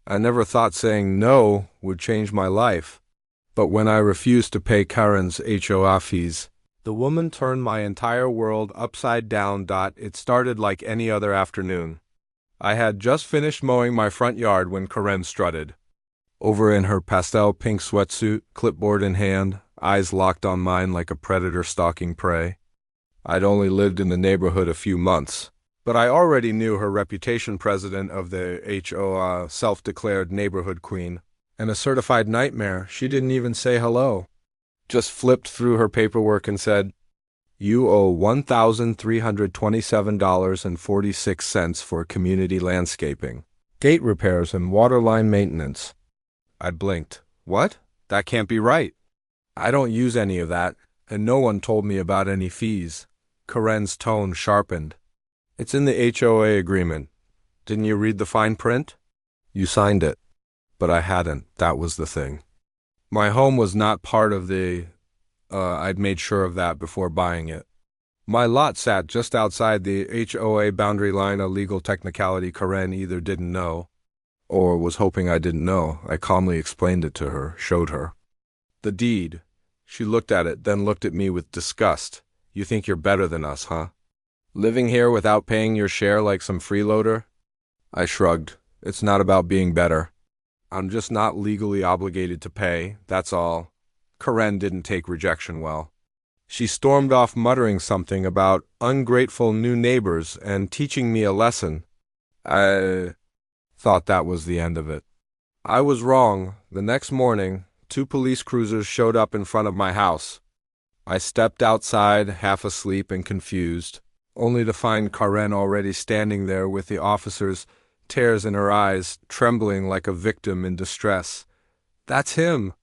I never thought saying no would change my life. But when I refused to pay Karen's HOA fees, the woman turned my entire world upside down. It started like any other afternoon. I had just finished mowing my front yard when Karen strutted over in her pastel pink sweatsuit, clipboard in hand, eyes locked on mine like a predator stalking prey. I'd only lived in the neighborhood a few months, but I already knew her reputation, president of the HOA, self-declared neighborhood queen, and a certified nightmare. She didn't even say hello. Just flipped through her paperwork and said, "You owe $1,327.46 for community landscaping, gate repairs, and water line maintenance." I blinked. What? That can't be right. I don't use any of that, and no one told me about any fees. Karen's tone sharpened. It's in the HOA agreement. Didn't you read the fine print? You signed it. But I hadn't. That was the thing. My home was not part of I'd made sure of that before buying it. My lot sat just outside the HOA boundary line, a legal technicality Karen either didn't know or was hoping I didn't know. I calmly explained it to her, showed her. The deed. She looked at it, then looked at me with disgust. You think you're better than us, huh? Living here without paying your share like some freeloader? I shrugged. It's not about being better. I'm just not legally obligated to pay, that's all. Karen didn't take rejection well. She stormed off muttering something about ungrateful new neighbors and teaching me a lesson. I thought that was the end of it. I was wrong. The next morning, 2 police cruisers showed up in front of my house. I stepped outside, half asleep and confused, only to find Karen already standing there with the officers, tears in her eyes, trembling like a victim in distress. "That's him,"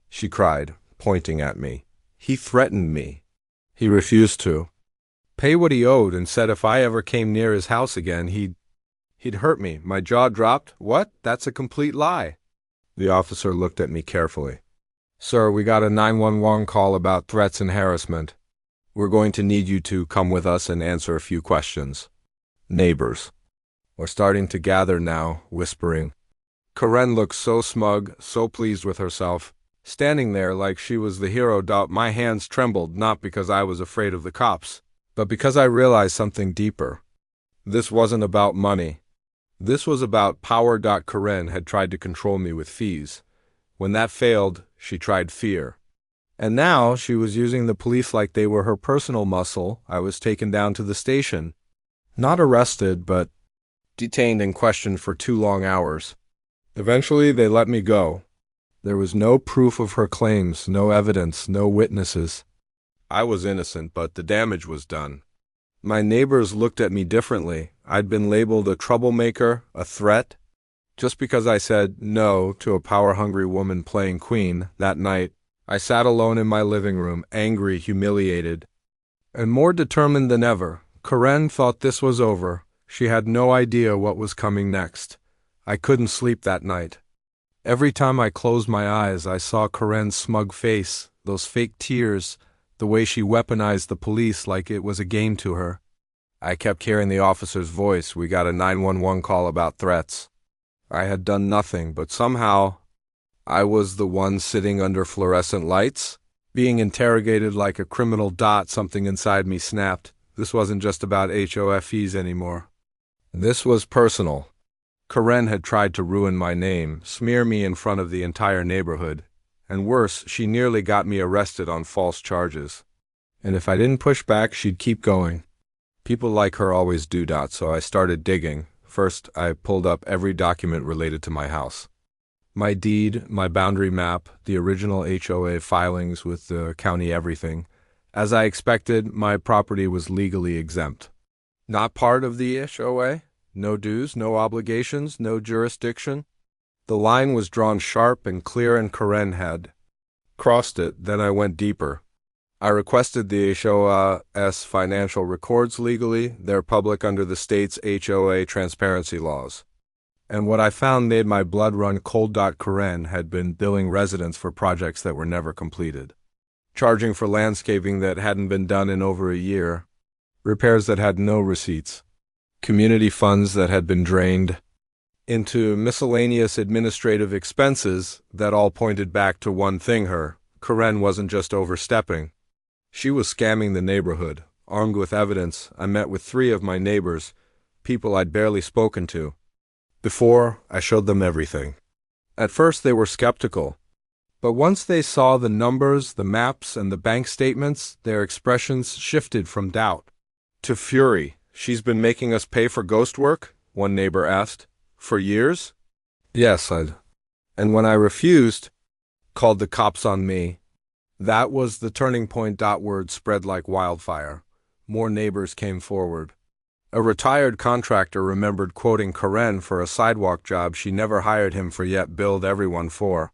she cried, pointing at me. "He threatened me. He refused to pay what he owed and said if I ever came near his house again, he'd hurt me." My jaw dropped. What? That's a complete lie. The officer looked at me carefully. "Sir, we got a 911 call about threats and harassment. We're going to need you to come with us and answer a few questions." Neighbors were starting to gather now, whispering. Karen looked so smug, so pleased with herself, standing there like she was the hero. My hands trembled, not because I was afraid of the cops, but because I realized something deeper. This wasn't about money. This was about power. Karen had tried to control me with fees. When that failed, she tried fear. And now she was using the police like they were her personal muscle. I was taken down to the station. Not arrested, but detained and questioned for 2 long hours. Eventually, they let me go. There was no proof of her claims, no evidence, no witnesses. I was innocent, but the damage was done. My neighbors looked at me differently. I'd been labeled a troublemaker, a threat. Just because I said no to a power-hungry woman playing queen. That night, I sat alone in my living room, angry, humiliated, and more determined than ever. Karen thought this was over. She had no idea what was coming next. I couldn't sleep that night. Every time I closed my eyes, I saw Karen's smug face, those fake tears, the way she weaponized the police like it was a game to her. I kept hearing the officer's voice. "We got a 911 call about threats." I had done nothing, but somehow I was the one sitting under fluorescent lights, being interrogated like a criminal. Something inside me snapped. This wasn't just about HOA fees anymore. This was personal. Karen had tried to ruin my name, smear me in front of the entire neighborhood, and worse, she nearly got me arrested on false charges. And if I didn't push back, she'd keep going. People like her always do. So I started digging. First, I pulled up every document related to my house. My deed, my boundary map, the original HOA filings with the county, everything. As I expected, my property was legally exempt. Not part of the HOA, no dues, no obligations, no jurisdiction. The line was drawn sharp and clear, and Karen had crossed it. Then I went deeper. I requested the HOA's financial records legally. They're public under the state's HOA transparency laws. And what I found made my blood run cold. Karen had been billing residents for projects that were never completed, charging for landscaping that hadn't been done in over a year, repairs that had no receipts, community funds that had been drained. into miscellaneous administrative expenses that all pointed back to one thing: Karen wasn't just overstepping. She was scamming the neighborhood. Armed with evidence, I met with 3 of my neighbors, people I'd barely spoken to. Before, I showed them everything. At first they were skeptical, but once they saw the numbers, the maps, and the bank statements, their expressions shifted from doubt to fury. "She's been making us pay for ghost work?" one neighbor asked. "For years?" "Yes, And when I refused, called the cops on me." That was the turning point. Word spread like wildfire. More neighbors came forward. A retired contractor remembered quoting Karen for a sidewalk job she never hired him for yet billed everyone for.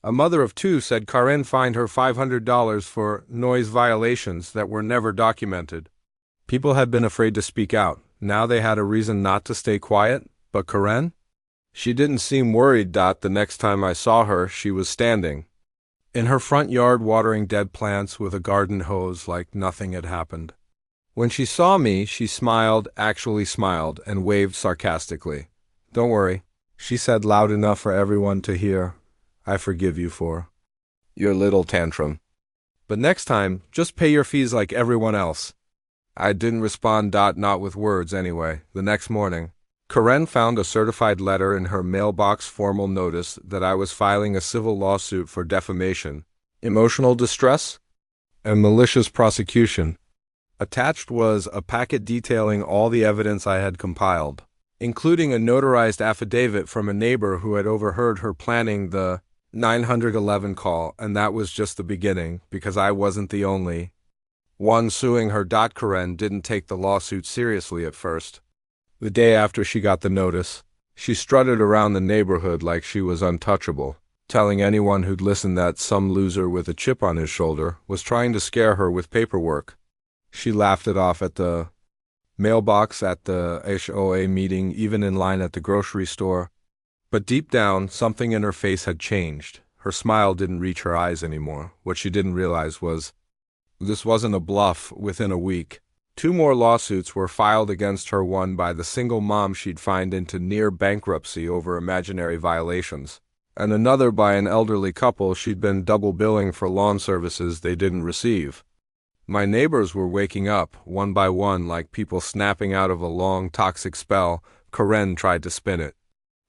A mother of 2 said Karen fined her $500 for noise violations that were never documented. People had been afraid to speak out. Now they had a reason not to stay quiet. But Karen? She didn't seem worried. The next time I saw her, she was standing in her front yard watering dead plants with a garden hose like nothing had happened. When she saw me, she smiled, actually smiled, and waved sarcastically. "Don't worry," she said loud enough for everyone to hear. "I forgive you for your little tantrum. But next time, just pay your fees like everyone else." I didn't respond. Not with words anyway. The next morning, Karen found a certified letter in her mailbox, formal notice that I was filing a civil lawsuit for defamation, emotional distress, and malicious prosecution. Attached was a packet detailing all the evidence I had compiled, including a notarized affidavit from a neighbor who had overheard her planning the 911 call, and that was just the beginning, because I wasn't the only one suing her. Karen didn't take the lawsuit seriously at first. The day after she got the notice, she strutted around the neighborhood like she was untouchable, telling anyone who'd listen that some loser with a chip on his shoulder was trying to scare her with paperwork. She laughed it off at the mailbox, at the HOA meeting, even in line at the grocery store. But deep down, something in her face had changed. Her smile didn't reach her eyes anymore. What she didn't realize was this wasn't a bluff. Within a week, 2 more lawsuits were filed against her, one by the single mom she'd fined into near bankruptcy over imaginary violations, and another by an elderly couple she'd been double billing for lawn services they didn't receive. My neighbors were waking up, one by one, like people snapping out of a long, toxic spell. Karen tried to spin it.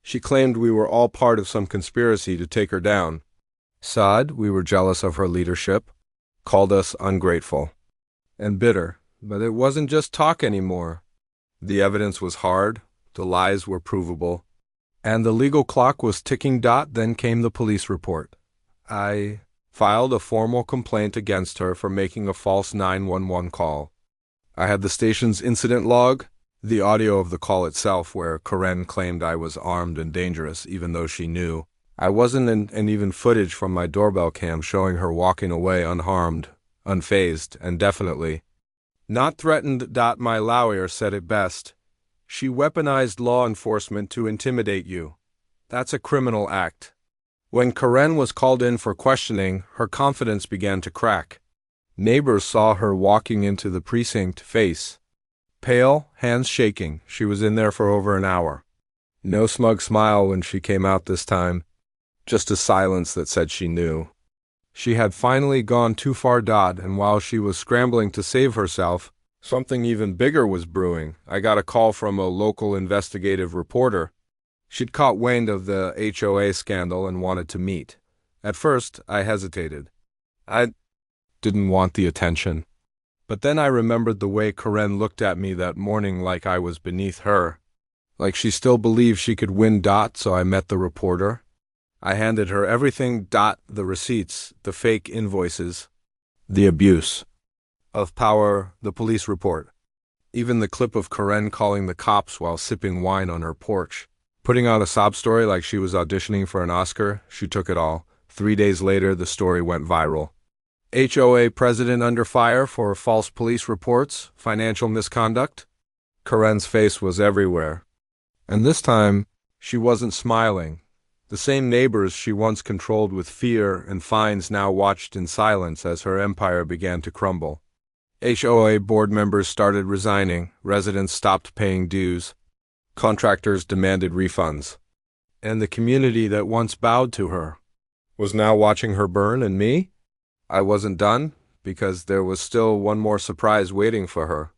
She claimed we were all part of some conspiracy to take her down. We were jealous of her leadership, called us ungrateful and bitter. But it wasn't just talk anymore. The evidence was hard, the lies were provable, and the legal clock was ticking. Then came the police report. I filed a formal complaint against her for making a false 911 call. I had the station's incident log, the audio of the call itself, where Karen claimed I was armed and dangerous, even though she knew I wasn't, and even footage from my doorbell cam showing her walking away unharmed, unfazed, and definitely not threatened. My lawyer said it best. "She weaponized law enforcement to intimidate you. That's a criminal act." When Karen was called in for questioning, her confidence began to crack. Neighbors saw her walking into the precinct, face pale, hands shaking. She was in there for over an hour. No smug smile when she came out this time, just a silence that said she knew. She had finally gone too far. And while she was scrambling to save herself, something even bigger was brewing. I got a call from a local investigative reporter. She'd caught wind of the HOA scandal and wanted to meet. At first, I hesitated. I didn't want the attention. But then I remembered the way Karen looked at me that morning, like I was beneath her, like she still believed she could win. So I met the reporter. I handed her everything. The receipts, the fake invoices, the abuse of power, the police report, even the clip of Karen calling the cops while sipping wine on her porch, putting on a sob story like she was auditioning for an Oscar. She took it all. 3 days later, the story went viral. HOA president under fire for false police reports, financial misconduct. Karen's face was everywhere. And this time, she wasn't smiling. The same neighbors she once controlled with fear and fines now watched in silence as her empire began to crumble. HOA board members started resigning, residents stopped paying dues, Contractors demanded refunds. And the community that once bowed to her was now watching her burn, and me? I wasn't done, because there was still one more surprise waiting for her.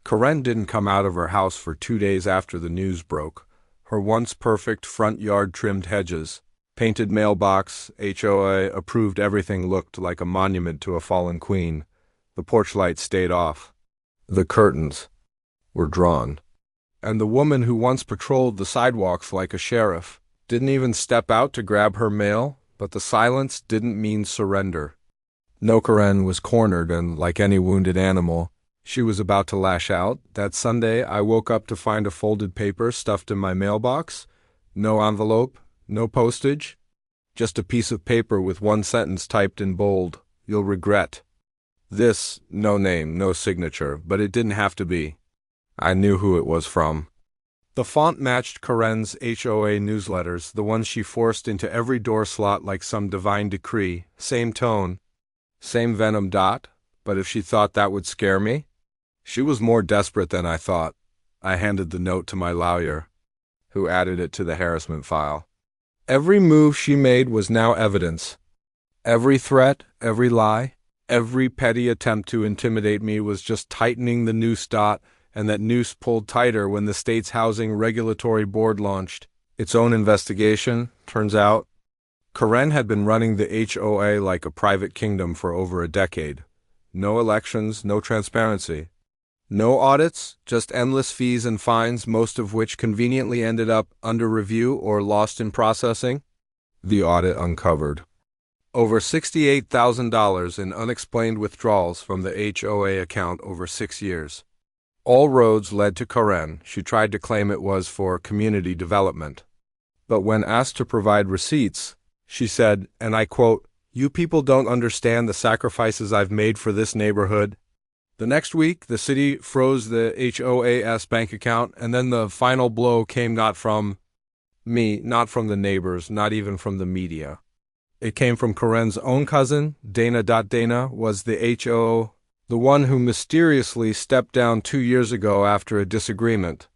Karen didn't come out of her house for 2 days after the news broke. Her once perfect front yard trimmed hedges, painted mailbox, HOA approved everything looked like a monument to a fallen queen. The porch light stayed off. The curtains were drawn. And the woman who once patrolled the sidewalks like a sheriff didn't even step out to grab her mail, but the silence didn't mean surrender. No, Karen was cornered, and like any wounded animal, she was about to lash out. That Sunday, I woke up to find a folded paper stuffed in my mailbox. No envelope, no postage, just a piece of paper with one sentence typed in bold. You'll regret. This, no name, no signature, but it didn't have to be. I knew who it was from. The font matched Karen's HOA newsletters, the ones she forced into every door slot like some divine decree. Same tone, same venom dot, but if she thought that would scare me, she was more desperate than I thought. I handed the note to my lawyer, who added it to the harassment file. Every move she made was now evidence. Every threat, every lie, every petty attempt to intimidate me was just tightening the noose dot, and that noose pulled tighter when the state's Housing Regulatory Board launched its own investigation. Turns out, Karen had been running the HOA like a private kingdom for over a decade. No elections, no transparency. No audits, just endless fees and fines, most of which conveniently ended up under review or lost in processing. The audit uncovered over $68,000 in unexplained withdrawals from the HOA account over 6 years. All roads led to Karen. She tried to claim it was for community development. But when asked to provide receipts, she said, and I quote, "You people don't understand the sacrifices I've made for this neighborhood." The next week, the city froze the HOA's bank account, and then the final blow came not from me, not from the neighbors, not even from the media. It came from Karen's own cousin. Dana. Dana was the HOA, the one who mysteriously stepped down 2 years ago after a disagreement.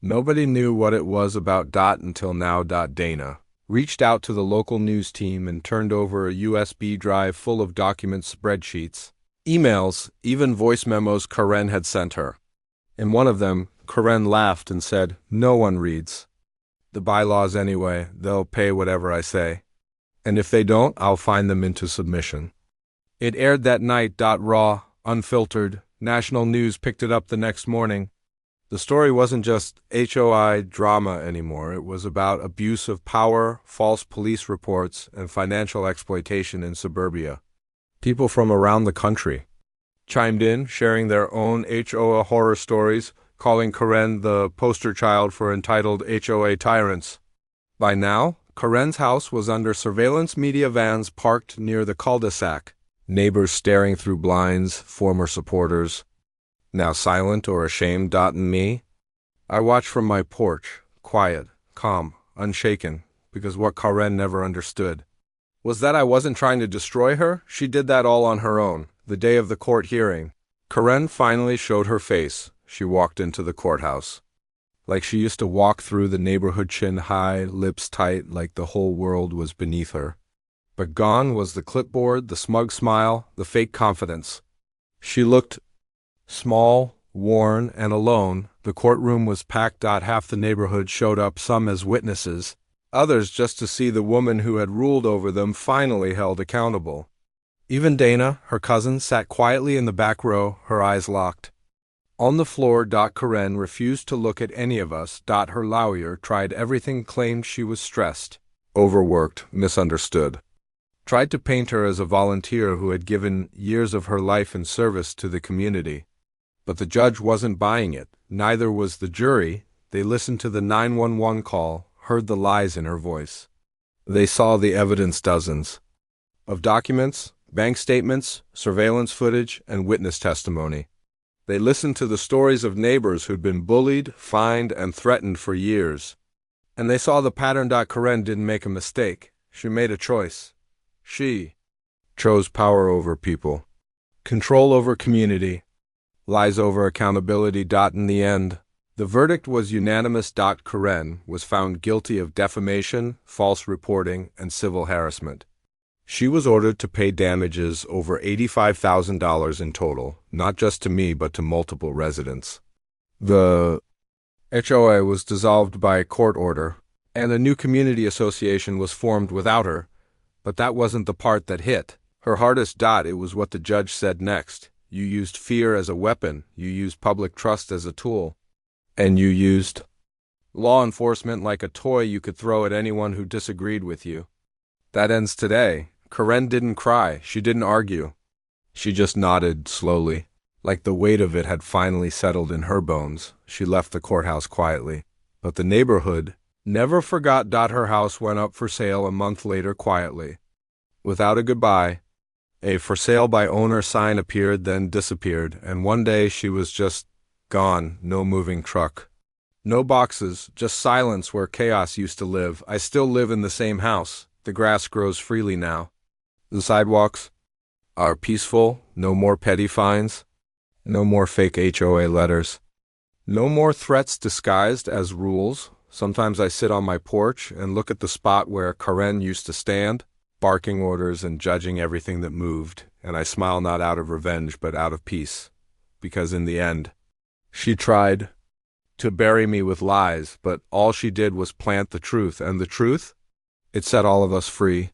Nobody knew what it was about until now. Dana reached out to the local news team and turned over a USB drive full of document spreadsheets, emails, even voice memos Karen had sent her. In one of them, Karen laughed and said, "No one reads the bylaws anyway. They'll pay whatever I say. And if they don't, I'll fine them into submission." It aired that night. Raw, unfiltered. National news picked it up the next morning. The story wasn't just HOI drama anymore. It was about abuse of power, false police reports, and financial exploitation in suburbia. People from around the country chimed in, sharing their own HOA horror stories, calling Karen the poster child for entitled HOA tyrants. By now, Karen's house was under surveillance media vans parked near the cul-de-sac, neighbors staring through blinds, former supporters, now silent or ashamed. Me, I watched from my porch, quiet, calm, unshaken, because what Karen never understood was that I wasn't trying to destroy her. She did that all on her own. The day of the court hearing, Karen finally showed her face. She walked into the courthouse like she used to walk through the neighborhood, chin high, lips tight, like the whole world was beneath her. But gone was the clipboard, the smug smile, the fake confidence. She looked small, worn, and alone. The courtroom was packed. Half the neighborhood showed up, some as witnesses, others just to see the woman who had ruled over them finally held accountable. Even Dana, her cousin, sat quietly in the back row, her eyes locked. On the floor, Karen refused to look at any of us. Her lawyer tried everything, claimed she was stressed, overworked, misunderstood. Tried to paint her as a volunteer who had given years of her life in service to the community. But the judge wasn't buying it. Neither was the jury. They listened to the 911 call, heard the lies in her voice. They saw the evidence, dozens of documents, bank statements, surveillance footage, and witness testimony. They listened to the stories of neighbors who'd been bullied, fined, and threatened for years. And they saw the pattern. Karen didn't make a mistake. She made a choice. She chose power over people, control over community, lies over accountability. In the end, The verdict was unanimous. Karen was found guilty of defamation, false reporting, and civil harassment. She was ordered to pay damages over $85,000 in total, not just to me but to multiple residents. The HOA was dissolved by court order, and a new community association was formed without her, but that wasn't the part that hit her hardest. It was what the judge said next. You used fear as a weapon, you used public trust as a tool, and you used law enforcement like a toy you could throw at anyone who disagreed with you. That ends today. Karen didn't cry, she didn't argue. She just nodded slowly, like the weight of it had finally settled in her bones. She left the courthouse quietly, but the neighborhood never forgot. Her house went up for sale a month later quietly. Without a goodbye, a for sale by owner sign appeared, then disappeared, and one day she was just gone. No moving truck, no boxes, just silence where chaos used to live. I still live in the same house. The grass grows freely now. The sidewalks are peaceful. No more petty fines. No more fake HOA letters. No more threats disguised as rules. Sometimes I sit on my porch and look at the spot where Karen used to stand, barking orders and judging everything that moved, and I smile, not out of revenge but out of peace, because in the end, she tried to bury me with lies, but all she did was plant the truth, and the truth, it set all of us free.